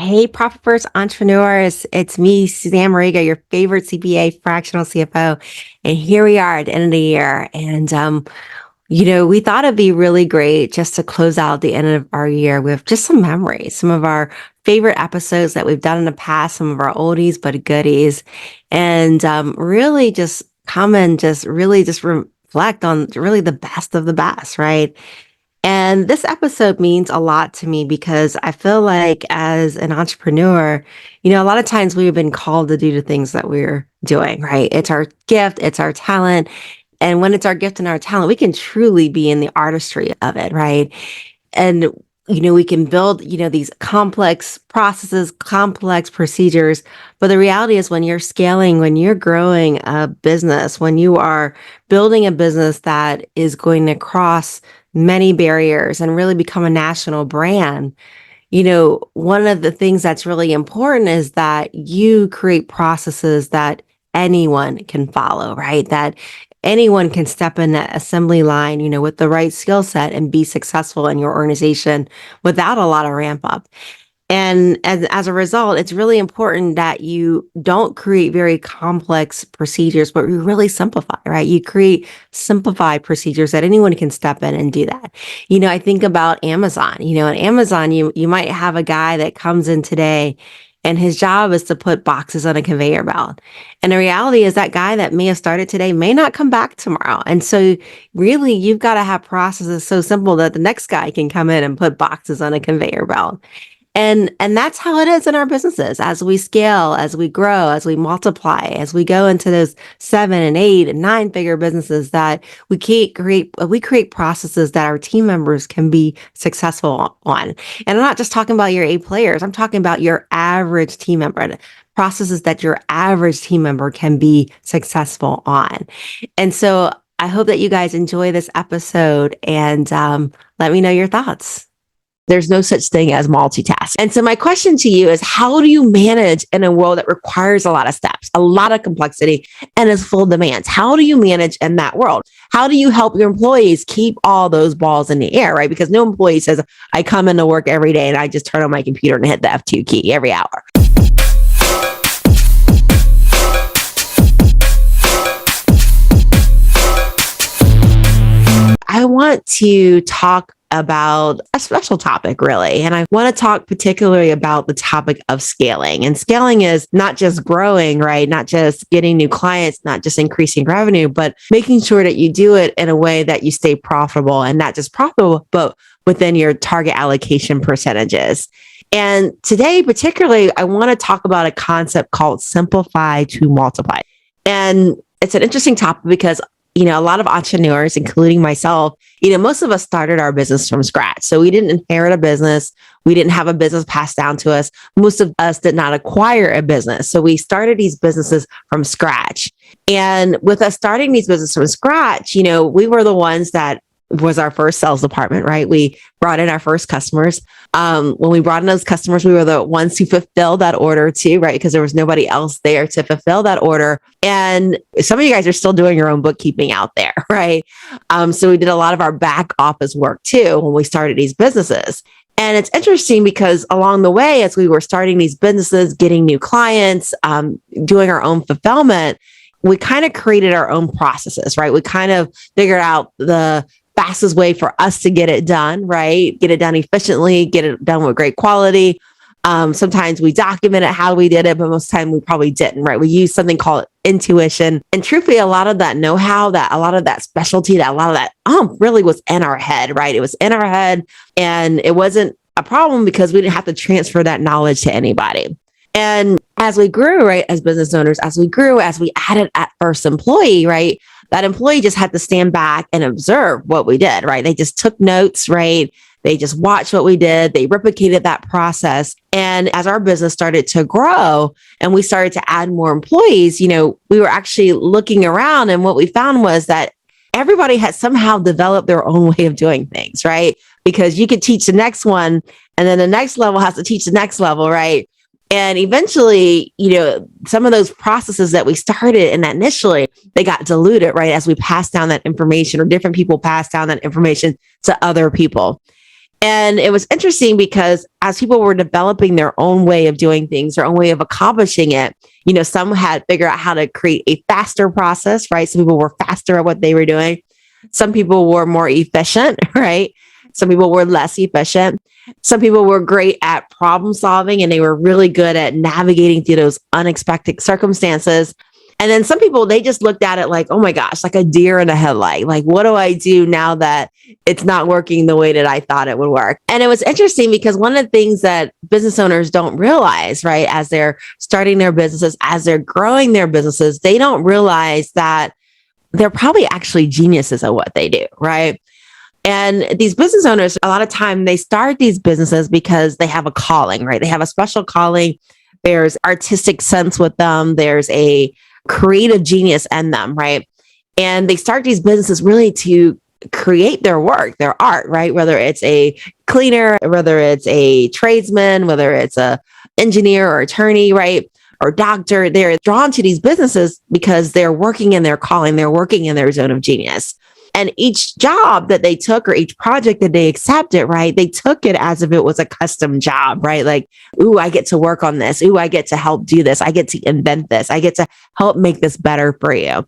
Hey, Profit First entrepreneurs. It's me, Susanne Mariga, your favorite CPA, fractional CFO. And here we are at the end of the year. And we thought it'd be really great just to close out the end of our year with just some memories, some of our favorite episodes that we've done in the past, some of our oldies but goodies, and really just come and just really just reflect on really the best of the best, right? And this episode means a lot to me because I feel like as an entrepreneur, a lot of times we've been called to do the things that we're doing, right? It's our gift, it's our talent. And when it's our gift and our talent, we can truly be in the artistry of it, right? And we can build, these complex processes, complex procedures. But the reality is when you're scaling, when you're growing a business, when you are building a business that is going to cross many barriers and really become a national brand, one of the things that's really important is that you create processes that anyone can follow, right? That anyone can step in that assembly line, with the right skill set and be successful in your organization without a lot of ramp up. And as a result, it's really important that you don't create very complex procedures, but you really simplify, right? You create simplified procedures that anyone can step in and do that. I think about Amazon. At Amazon, you might have a guy that comes in today and his job is to put boxes on a conveyor belt. And the reality is that guy that may have started today may not come back tomorrow. And so really, you've got to have processes so simple that the next guy can come in and put boxes on a conveyor belt. And that's how it is in our businesses. As we scale, as we grow, as we multiply, as we go into those 7 and 8 and 9-figure businesses, that we create processes that our team members can be successful on. And I'm not just talking about your A players. I'm talking about your average team member, processes that your average team member can be successful on. And so I hope that you guys enjoy this episode and let me know your thoughts. There's no such thing as multitask. And so my question to you is, how do you manage in a world that requires a lot of steps, a lot of complexity, and is full demands? How do you manage in that world? How do you help your employees keep all those balls in the air, right? Because no employee says, I come into work every day and I just turn on my computer and hit the F2 key every hour. I want to talk about a special topic, really. And I want to talk particularly about the topic of scaling. And scaling is not just growing, right? Not just getting new clients, not just increasing revenue, but making sure that you do it in a way that you stay profitable, and not just profitable, but within your target allocation percentages. And today, particularly, I want to talk about a concept called simplify to multiply. And it's an interesting topic because a lot of entrepreneurs, including myself, most of us started our business from scratch. So we didn't inherit a business. We didn't have a business passed down to us. Most of us did not acquire a business. So we started these businesses from scratch. And with us starting these businesses from scratch, we were the ones that was our first sales department, right? We brought in our first customers. When we brought in those customers, we were the ones who fulfilled that order too, right? Because there was nobody else there to fulfill that order. And some of you guys are still doing your own bookkeeping out there, right? So we did a lot of our back office work too when we started these businesses. And it's interesting because along the way, as we were starting these businesses, getting new clients, doing our own fulfillment, we kind of created our own processes, right? We kind of figured out the fastest way for us to get it done, right? Get it done efficiently, get it done with great quality. Sometimes we documented how we did it, but most of the time we probably didn't, right? We used something called intuition. And truthfully, a lot of that know-how, a lot of that specialty, a lot of that really was in our head, right? It was in our head, and it wasn't a problem because we didn't have to transfer that knowledge to anybody. And as we grew, right, as business owners, as we added that first employee, right, that employee just had to stand back and observe what we did, right? They just took notes, right? They just watched what we did. They replicated that process. And as our business started to grow and we started to add more employees, we were actually looking around, and what we found was that everybody had somehow developed their own way of doing things, right? Because you could teach the next one, and then the next level has to teach the next level, right? And eventually, some of those processes that we started and that initially, they got diluted, right? As we passed down that information, or different people passed down that information to other people. And it was interesting because as people were developing their own way of doing things, their own way of accomplishing it, some had figured out how to create a faster process, right? Some people were faster at what they were doing. Some people were more efficient, right? Some people were less efficient. Some people were great at problem solving and they were really good at navigating through those unexpected circumstances. And then some people, they just looked at it like, oh my gosh, like a deer in a headlight. Like, what do I do now that it's not working the way that I thought it would work? And it was interesting because one of the things that business owners don't realize, right, as they're starting their businesses, as they're growing their businesses, they don't realize that they're probably actually geniuses at what they do, right? And these business owners, a lot of time they start these businesses because they have a calling, right? They have a special calling. There's artistic sense with them. There's a creative genius in them, right? And they start these businesses really to create their work, their art, right? Whether it's a cleaner, whether it's a tradesman, whether it's a engineer or attorney, right? Or doctor, they're drawn to these businesses because they're working in their calling, they're working in their zone of genius. And each job that they took or each project that they accepted, right, they took it as if it was a custom job, right? Like, ooh, I get to work on this. Ooh, I get to help do this. I get to invent this. I get to help make this better for you.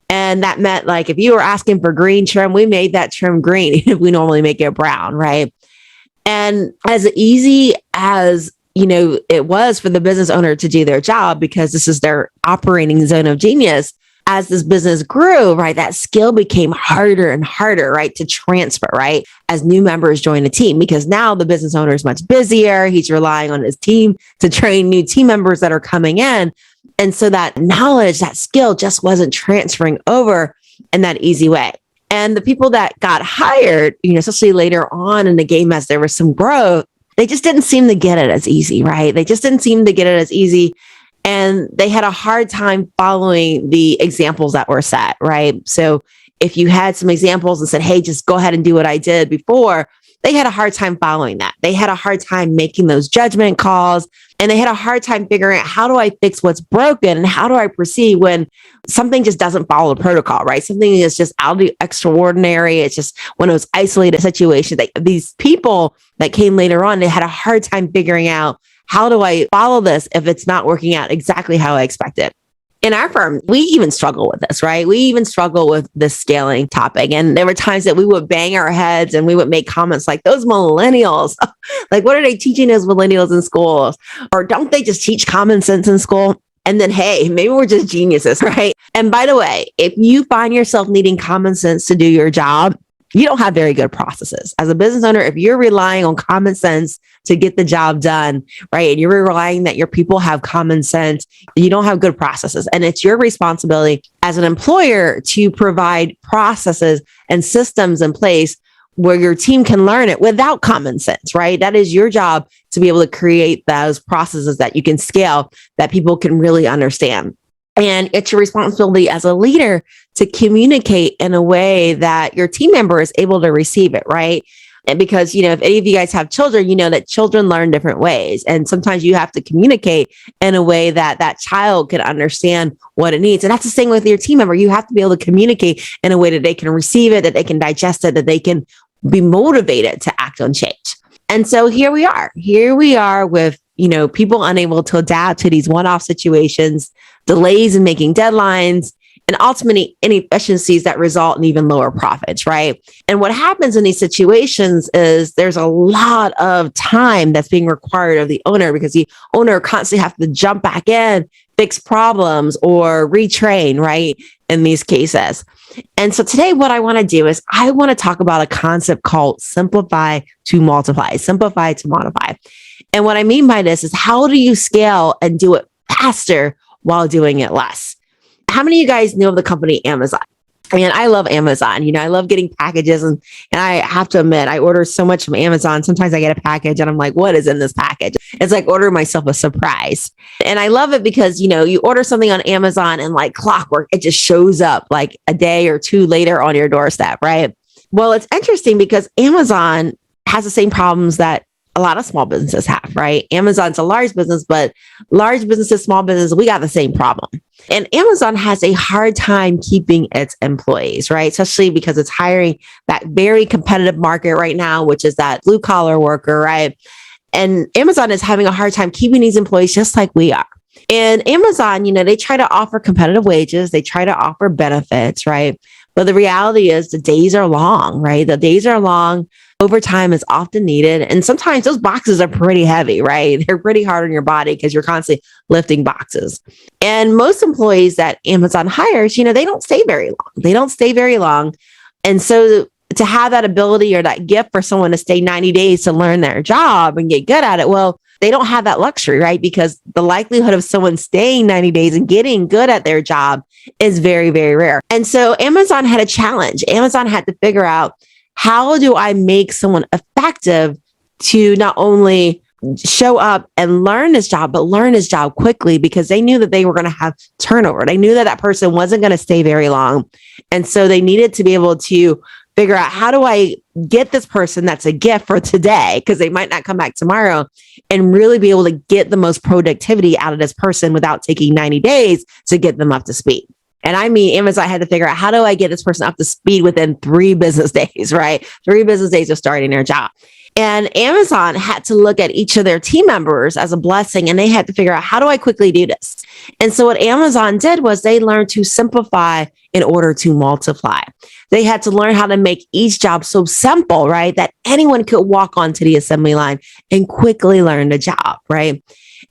And that meant like, if you were asking for green trim, we made that trim green if we normally make it brown, right? And as easy as it was for the business owner to do their job because this is their operating zone of genius. As this business grew, right, that skill became harder and harder, right, to transfer, right, as new members join the team, because now the business owner is much busier. He's relying on his team to train new team members that are coming in. And so that knowledge, that skill just wasn't transferring over in that easy way. And the people that got hired, especially later on in the game as there was some growth, they just didn't seem to get it as easy, right? They just didn't seem to get it as easy. And they had a hard time following the examples that were set, right? So if you had some examples and said, hey, just go ahead and do what I did before, they had a hard time following that. They had a hard time making those judgment calls. And they had a hard time figuring out, how do I fix what's broken? And how do I proceed when something just doesn't follow the protocol, right? Something is just out of the extraordinary. It's just one of those isolated situations. These people that came later on, they had a hard time figuring out, how do I follow this if it's not working out exactly how I expected? In our firm, we even struggle with this, right? We even struggle with the scaling topic. And there were times that we would bang our heads and we would make comments like, those millennials, like, what are they teaching those millennials in schools? Or don't they just teach common sense in school? And then, hey, maybe we're just geniuses, right? And by the way, if you find yourself needing common sense to do your job, you don't have very good processes. As a business owner, if you're relying on common sense to get the job done, right, and you're relying that your people have common sense, you don't have good processes. And it's your responsibility as an employer to provide processes and systems in place where your team can learn it without common sense, right? That is your job to be able to create those processes that you can scale, that people can really understand. And it's your responsibility as a leader to communicate in a way that your team member is able to receive it, right? And because, if any of you guys have children, you know that children learn different ways. And sometimes you have to communicate in a way that that child can understand what it needs. And that's the same with your team member. You have to be able to communicate in a way that they can receive it, that they can digest it, that they can be motivated to act on change. And so here we are. Here we are with, people unable to adapt to these one-off situations, delays in making deadlines, and ultimately inefficiencies that result in even lower profits, right? And what happens in these situations is there's a lot of time that's being required of the owner because the owner constantly has to jump back in, fix problems, or retrain, right? In these cases. And so today, what I want to do is I want to talk about a concept called simplify to multiply, simplify to modify. And what I mean by this is, how do you scale and do it faster while doing it less? How many of you guys know of the company Amazon? I mean, I love Amazon. I love getting packages, and I have to admit, I order so much from Amazon. Sometimes I get a package and I'm like, what is in this package? It's like ordering myself a surprise. And I love it because, you order something on Amazon and like clockwork, it just shows up like a day or two later on your doorstep, right? Well, it's interesting because Amazon has the same problems that a lot of small businesses have, right? Amazon's a large business, but large businesses, small business, we got the same problem. And Amazon has a hard time keeping its employees, right? Especially because it's hiring that very competitive market right now, which is that blue collar worker, right? And Amazon is having a hard time keeping these employees just like we are. And Amazon, they try to offer competitive wages, they try to offer benefits, right? But the reality is the days are long, right? The days are long. Overtime is often needed. And sometimes those boxes are pretty heavy, right? They're pretty hard on your body because you're constantly lifting boxes. And most employees that Amazon hires, they don't stay very long. They don't stay very long. And so to have that ability or that gift for someone to stay 90 days to learn their job and get good at it, well, they don't have that luxury, right? Because the likelihood of someone staying 90 days and getting good at their job is very, very rare. And so Amazon had a challenge. Amazon had to figure out, how do I make someone effective to not only show up and learn his job, but learn his job quickly, because they knew that they were going to have turnover. They knew that that person wasn't going to stay very long. And so they needed to be able to figure out, how do I get this person that's a gift for today, because they might not come back tomorrow, and really be able to get the most productivity out of this person without taking 90 days to get them up to speed. And I mean, Amazon had to figure out, how do I get this person up to speed within 3 business days, right? 3 business days of starting their job. And Amazon had to look at each of their team members as a blessing, and they had to figure out, how do I quickly do this? And so what Amazon did was they learned to simplify in order to multiply. They had to learn how to make each job so simple, right, that anyone could walk onto the assembly line and quickly learn the job, right?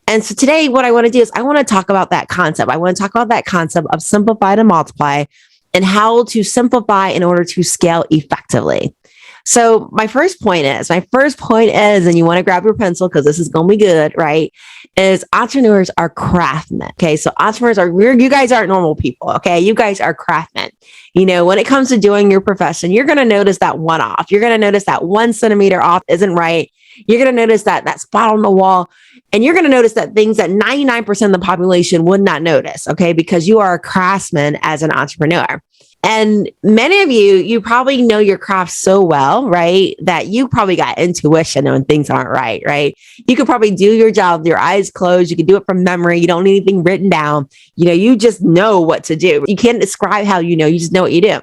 And so today, what I want to do is I want to talk about that concept. I want to talk about that concept of simplify to multiply, and how to simplify in order to scale effectively. So my first point is, and you want to grab your pencil because this is going to be good, right? Is entrepreneurs are craftsmen. Okay. So entrepreneurs you guys aren't normal people. Okay. You guys are craftsmen. When it comes to doing your profession, you're going to notice that one off. You're going to notice that 1 centimeter off isn't right. You're going to notice that spot on the wall. And you're going to notice that things that 99% of the population would not notice. Okay. Because you are a craftsman as an entrepreneur. And many of you probably know your craft so well, right, that you probably got intuition when things aren't right, right? You could probably do your job with your eyes closed. You can do it from memory. You don't need anything written down. You just know what to do. You can't describe how you just know what you do.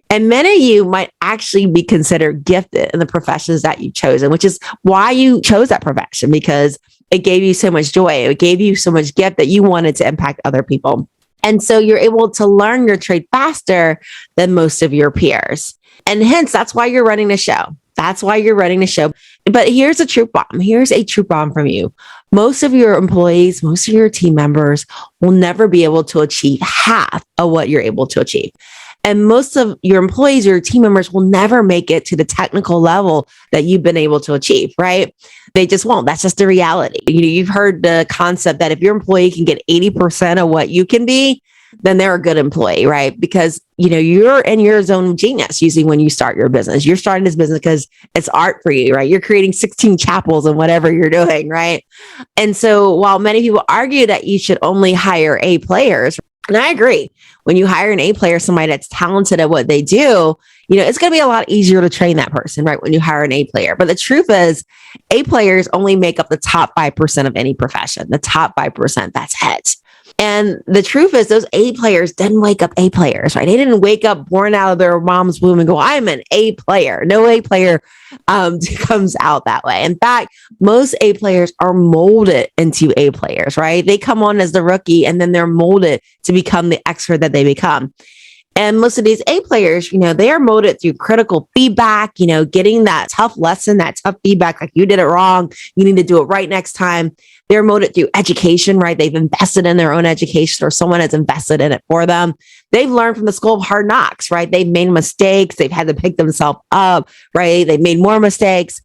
And many of you might actually be considered gifted in the professions that you've chosen, which is why you chose that profession, because it gave you so much joy. It gave you so much gift that you wanted to impact other people. And so you're able to learn your trade faster than most of your peers. And hence, that's why you're running the show. That's why you're running the show. But here's a truth bomb. Here's a truth bomb from you. Most of your employees, most of your team members will never be able to achieve half of what you're able to achieve. And most of your employees or your team members will never make it to the technical level that you've been able to achieve, right? They just won't. That's just the reality. You've heard the concept that if your employee can get 80% of what you can be, then they're a good employee, right? Because, you're in your zone of genius usually when you start your business. You're starting this business because it's art for you, right? You're creating 16 chapels and whatever you're doing, right? And so while many people argue that you should only hire A players, and I agree, when you hire an A player, somebody that's talented at what they do, it's going to be a lot easier to train that person, right? When you hire an A player. But the truth is, A players only make up the top 5% of any profession. The top 5%, that's it. And the truth is, those A players didn't wake up A players, right? They didn't wake up born out of their mom's womb and go, I'm an A player. No A player comes out that way. In fact, most A players are molded into A players, right? They come on as the rookie and then they're molded to become the expert that they become. And most of these A players, they are molded through critical feedback, getting that tough lesson, that tough feedback, like you did it wrong, you need to do it right next time. They're molded through education, right? They've invested in their own education, or someone has invested in it for them. They've learned from the school of hard knocks, right? They've made mistakes. They've had to pick themselves up, right? They've made more mistakes.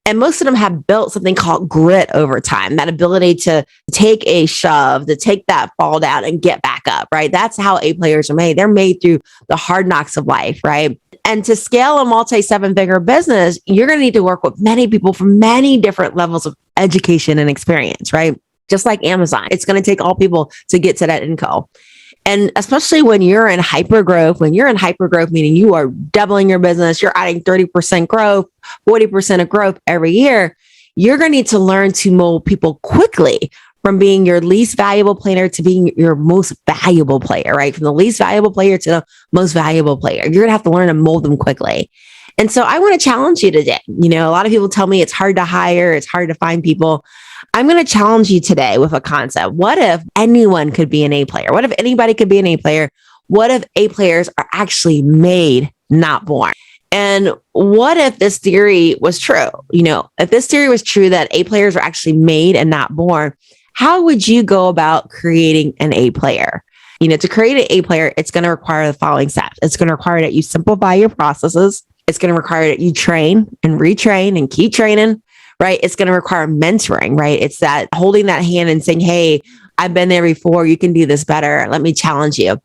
And most of them have built something called grit over time, that ability to take a shove, to take that fall down and get back up, right? That's how A players are made. They're made through the hard knocks of life, right? And to scale a multi-7-figure business, you're going to need to work with many people from many different levels of education and experience, right? Just like Amazon, it's going to take all people to get to that income. And especially when you're in hypergrowth, meaning you are doubling your business, you're adding 30% growth, 40% of growth every year, you're going to need to learn to mold people quickly from being your least valuable player to being your most valuable player, right? From the least valuable player to the most valuable player. You're going to have to learn to mold them quickly. And so I want to challenge you today. A lot of people tell me it's hard to hire, it's hard to find people. I'm going to challenge you today with a concept. What if anyone could be an A player? What if anybody could be an A player? What if A players are actually made, not born? And what if this theory was true? If this theory was true that A players are actually made and not born, how would you go about creating an A player? To create an A player, it's going to require the following steps. It's going to require that you simplify your processes. It's going to require that you train and retrain and keep training, right? It's going to require mentoring, right? It's that holding that hand and saying, hey, I've been there before. You can do this better. Let me challenge you.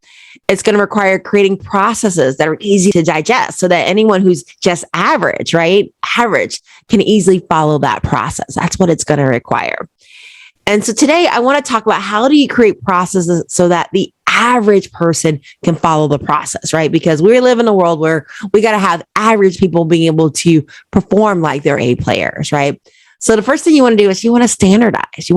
It's going to require creating processes that are easy to digest so that anyone who's just average, right? Average can easily follow that process. That's what it's going to require. And so today I want to talk about how do you create processes so that the average person can follow the process, right? Because we live in a world where we got to have average people being able to perform like they're A players, right? So the first thing you want to do is you want to standardize.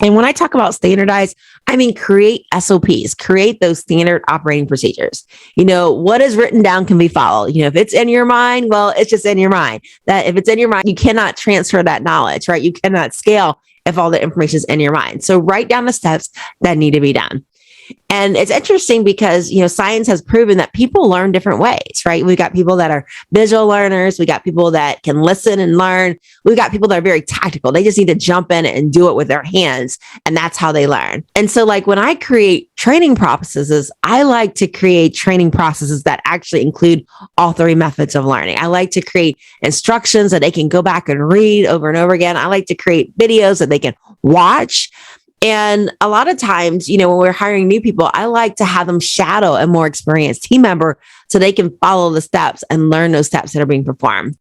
And when I talk about standardize, I mean create SOPs, create those standard operating procedures. What is written down can be followed. If it's in your mind, well, it's just in your mind. That if it's in your mind, you cannot transfer that knowledge, right? You cannot scale if all the information is in your mind. So write down the steps that need to be done. And it's interesting because, science has proven that people learn different ways, right? We've got people that are visual learners. We got people that can listen and learn. We've got people that are very tactical. They just need to jump in and do it with their hands. And that's how they learn. And so when I create training processes, I like to create training processes that actually include all three methods of learning. I like to create instructions that they can go back and read over and over again. I like to create videos that they can watch. And a lot of times, when we're hiring new people, I like to have them shadow a more experienced team member so they can follow the steps and learn those steps that are being performed.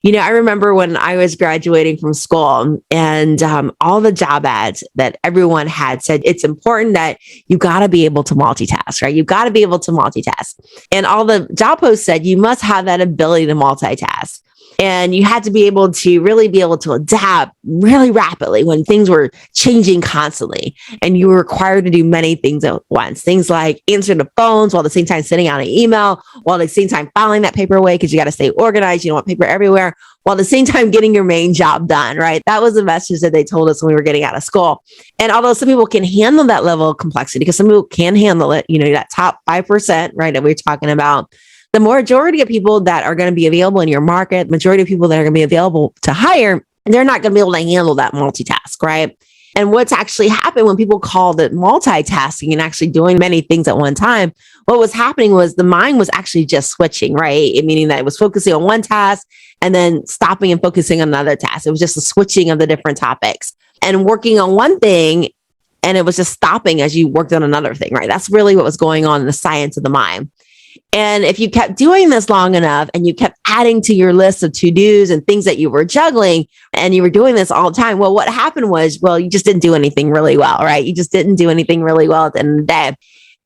I remember when I was graduating from school and all the job ads that everyone had said, it's important that you got to be able to multitask, right? You've got to be able to multitask. And all the job posts said, you must have that ability to multitask. And you had to be able to really be able to adapt really rapidly when things were changing constantly. And you were required to do many things at once. Things like answering the phones while at the same time sending out an email, while at the same time filing that paper away because you got to stay organized. You don't want paper everywhere, while at the same time getting your main job done, right? That was the message that they told us when we were getting out of school. And although some people can handle that level of complexity, because some people can handle it, that top 5%, right, that we're talking about, the majority of people that are going to be available in your market, majority of people that are going to be available to hire, they're not going to be able to handle that multitask, right? And what's actually happened when people called it multitasking and actually doing many things at one time, what was happening was the mind was actually just switching, right? Meaning that it was focusing on one task and then stopping and focusing on another task. It was just a switching of the different topics and working on one thing. And it was just stopping as you worked on another thing, right? That's really what was going on in the science of the mind. And if you kept doing this long enough and you kept adding to your list of to-dos and things that you were juggling and you were doing this all the time, well, what happened was, you just didn't do anything really well, right? You just didn't do anything really well at the end of the day.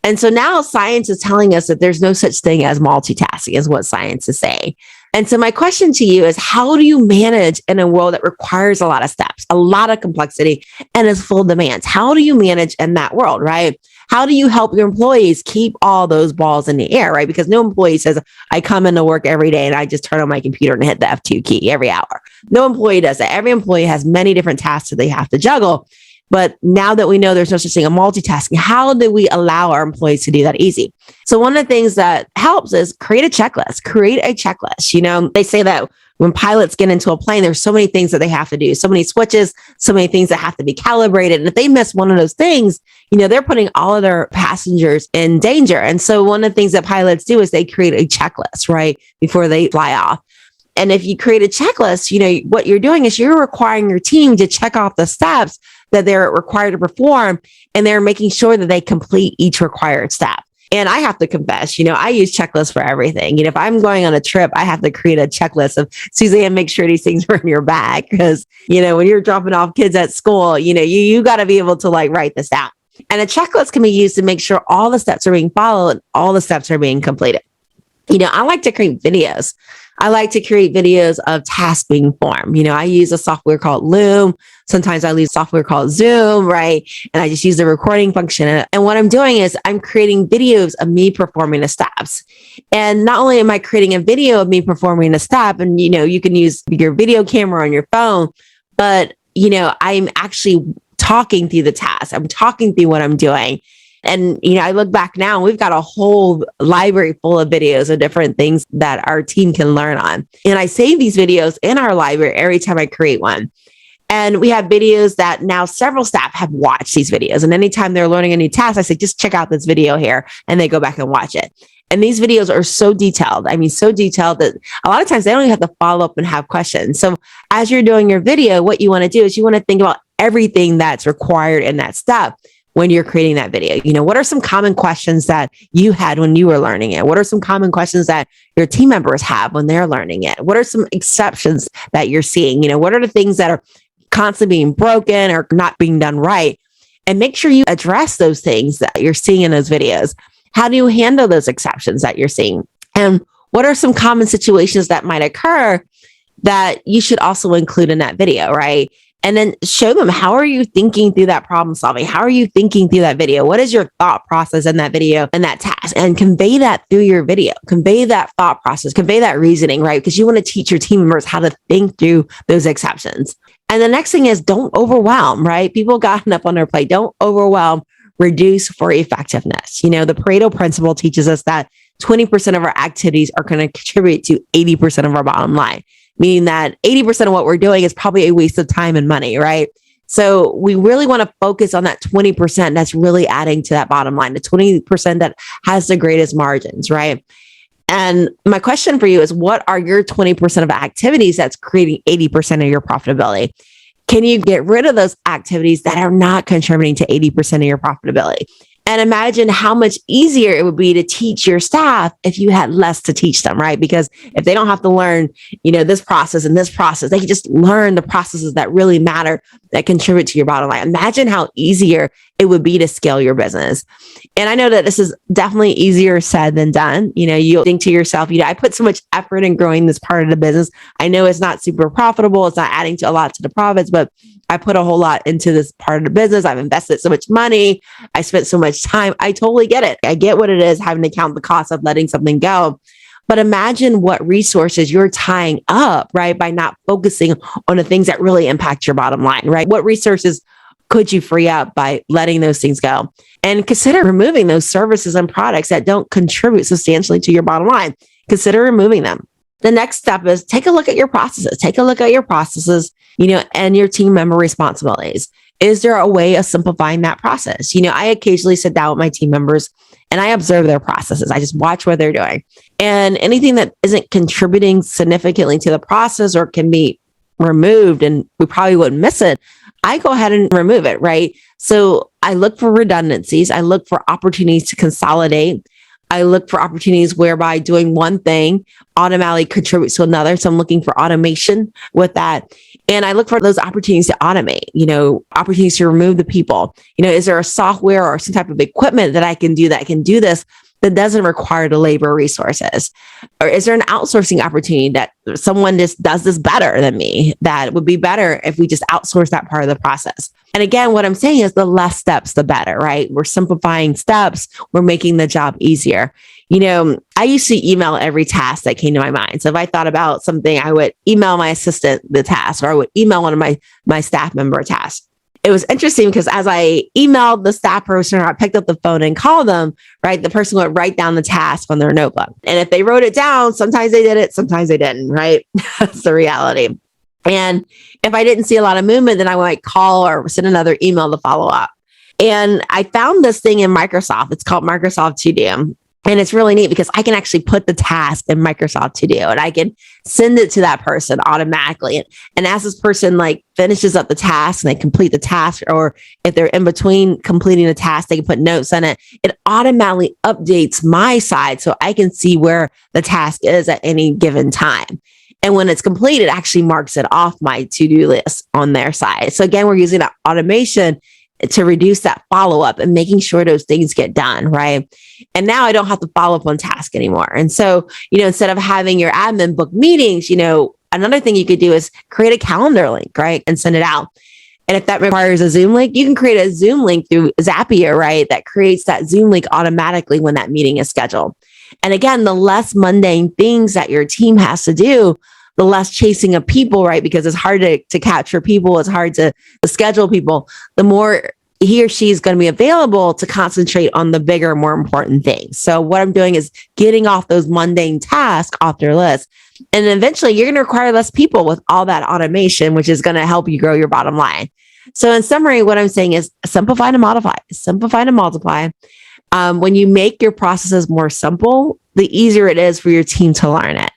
And so now science is telling us that there's no such thing as multitasking, is what science is saying. And so my question to you is, how do you manage in a world that requires a lot of steps, a lot of complexity, and is full of demands? How do you manage in that world, right? How do you help your employees keep all those balls in the air, right? Because no employee says, I come into work every day and I just turn on my computer and hit the F2 key every hour. No employee does that. Every employee has many different tasks that they have to juggle. But now that we know there's no such thing as multitasking, how do we allow our employees to do that easy? So one of the things that helps is create a checklist. They say that when pilots get into a plane, there's so many things that they have to do, so many switches, so many things that have to be calibrated. And if they miss one of those things, they're putting all of their passengers in danger. And so one of the things that pilots do is they create a checklist, right, before they fly off. And if you create a checklist, what you're doing is you're requiring your team to check off the steps that they're required to perform, and they're making sure that they complete each required step. And I have to confess, I use checklists for everything. If I'm going on a trip, I have to create a checklist of, Suzanne, make sure these things are in your bag. Because, when you're dropping off kids at school, you got to be able to write this down. And a checklist can be used to make sure all the steps are being followed and all the steps are being completed. I like to create videos. I like to create videos of tasks being formed. I use a software called Loom. Sometimes I use software called Zoom, right? And I just use the recording function. And what I'm doing is I'm creating videos of me performing the steps. And not only am I creating a video of me performing the step, and you can use your video camera on your phone, but I'm actually talking through the task. I'm talking through what I'm doing. And, I look back now, we've got a whole library full of videos of different things that our team can learn on. And I save these videos in our library every time I create one. And we have videos that now several staff have watched these videos. And anytime they're learning a new task, I say, just check out this video here. And they go back and watch it. And these videos are so detailed. I mean, so detailed that a lot of times they don't even have to follow up and have questions. So as you're doing your video, what you want to do is you want to think about everything that's required in that step when you're creating that video. What are some common questions that you had when you were learning it? What are some common questions that your team members have when they're learning it? What are some exceptions that you're seeing? What are the things that are constantly being broken or not being done right? And make sure you address those things that you're seeing in those videos. How do you handle those exceptions that you're seeing? And what are some common situations that might occur that you should also include in that video, right? And then show them, how are you thinking through that problem solving? How are you thinking through that video? What is your thought process in that video and that task? And convey that through your video. Convey that thought process, convey that reasoning, right? Because you want to teach your team members how to think through those exceptions. And the next thing is, don't overwhelm, right? People got enough on their plate. Don't overwhelm. Reduce for effectiveness. The Pareto principle teaches us that 20% of our activities are going to contribute to 80% of our bottom line, meaning that 80% of what we're doing is probably a waste of time and money, right? So we really want to focus on that 20% that's really adding to that bottom line, the 20% that has the greatest margins, right? And my question for you is, what are your 20% of activities that's creating 80% of your profitability? Can you get rid of those activities that are not contributing to 80% of your profitability? And imagine how much easier it would be to teach your staff if you had less to teach them, right? Because if they don't have to learn, this process and this process, they can just learn the processes that really matter, that contribute to your bottom line. Imagine how easier it would be to scale your business. And I know that this is definitely easier said than done. You think to yourself, I put so much effort in growing this part of the business. I know it's not super profitable. It's not adding to a lot to the profits, but I put a whole lot into this part of the business. I've invested so much money. I spent so much time. I totally get it. I get what it is having to count the cost of letting something go. But imagine what resources you're tying up, right? By not focusing on the things that really impact your bottom line, right? What resources could you free up by letting those things go? And consider removing those services and products that don't contribute substantially to your bottom line. Consider removing them. The next step is take a look at your processes. Take a look at your processes, and your team member responsibilities. Is there a way of simplifying that process? I occasionally sit down with my team members and I observe their processes. I just watch what they're doing. And anything that isn't contributing significantly to the process or can be removed, and we probably wouldn't miss it, I go ahead and remove it, right? So I look for redundancies. I look for opportunities to consolidate. I look for opportunities whereby doing one thing automatically contributes to another. So I'm looking for automation with that. And I look for those opportunities to automate, opportunities to remove the people. Is there a software or some type of equipment that I can do this that doesn't require the labor resources? Or is there an outsourcing opportunity that someone just does this better than me that would be better if we just outsource that part of the process? And again, what I'm saying is the less steps, the better, right? We're simplifying steps. We're making the job easier. I used to email every task that came to my mind. So if I thought about something, I would email my assistant the task, or I would email one of my staff member a task. It was interesting because as I emailed the staff person, or I picked up the phone and called them, right, the person would write down the task on their notebook. And if they wrote it down, sometimes they did it, sometimes they didn't, right? That's the reality. And if I didn't see a lot of movement, then I might call or send another email to follow up. And I found this thing in Microsoft. It's called Microsoft To Do. And it's really neat because I can actually put the task in Microsoft To Do and I can send it to that person automatically. And as this person finishes up the task and they complete the task, or if they're in between completing the task, they can put notes on it. It automatically updates my side so I can see where the task is at any given time. And when it's complete, it actually marks it off my to-do list on their side. So again, we're using that automation to reduce that follow-up and making sure those things get done, right? And now I don't have to follow up on task anymore. And so, instead of having your admin book meetings, another thing you could do is create a calendar link, right? And send it out. And if that requires a Zoom link, you can create a Zoom link through Zapier, right? That creates that Zoom link automatically when that meeting is scheduled. And again, the less mundane things that your team has to do, the less chasing of people, right? Because it's hard to capture people. It's hard to schedule people. The more he or she is going to be available to concentrate on the bigger, more important things. So what I'm doing is getting off those mundane tasks off your list. And eventually you're going to require less people with all that automation, which is going to help you grow your bottom line. So in summary, what I'm saying is simplify to modify, simplify to multiply. When you make your processes more simple, the easier it is for your team to learn it.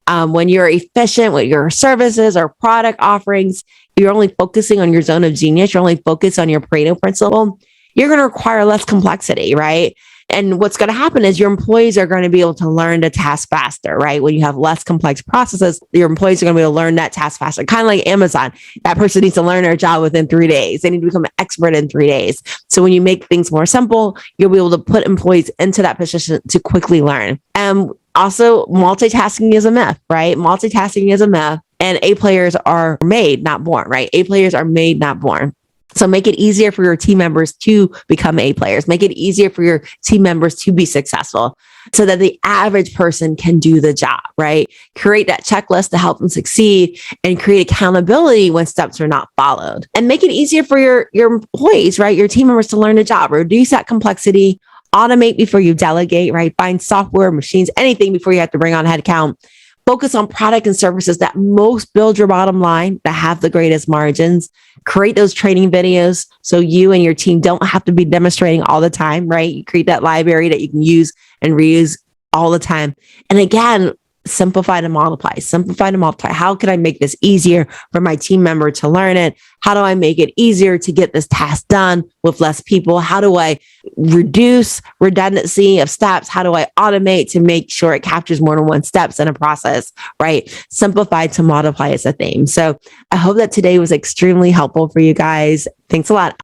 When you're efficient with your services or product offerings, you're only focusing on your zone of genius, you're only focused on your Pareto principle, you're going to require less complexity, right? And what's going to happen is your employees are going to be able to learn the task faster, right? When you have less complex processes, your employees are going to be able to learn that task faster. Kind of like Amazon. That person needs to learn their job within 3 days. They need to become an expert in 3 days. So when you make things more simple, you'll be able to put employees into that position to quickly learn. Also, multitasking is a myth, right? Multitasking is a myth. And A players are made, not born, right? A players are made, not born. So make it easier for your team members to become A players. Make it easier for your team members to be successful so that the average person can do the job, right? Create that checklist to help them succeed and create accountability when steps are not followed. And make it easier for your employees, right? Your team members to learn the job. Reduce that complexity. Automate before you delegate, right? Find software, machines, anything before you have to bring on headcount. Focus on product and services that most build your bottom line, that have the greatest margins. Create those training videos so you and your team don't have to be demonstrating all the time, right? You create that library that you can use and reuse all the time. And again, simplify to multiply, simplify to multiply. How can I make this easier for my team member to learn it? How do I make it easier to get this task done with less people? How do I reduce redundancy of steps? How do I automate to make sure it captures more than one steps in a process, right? Simplify to multiply is a theme. So I hope that today was extremely helpful for you guys. Thanks a lot.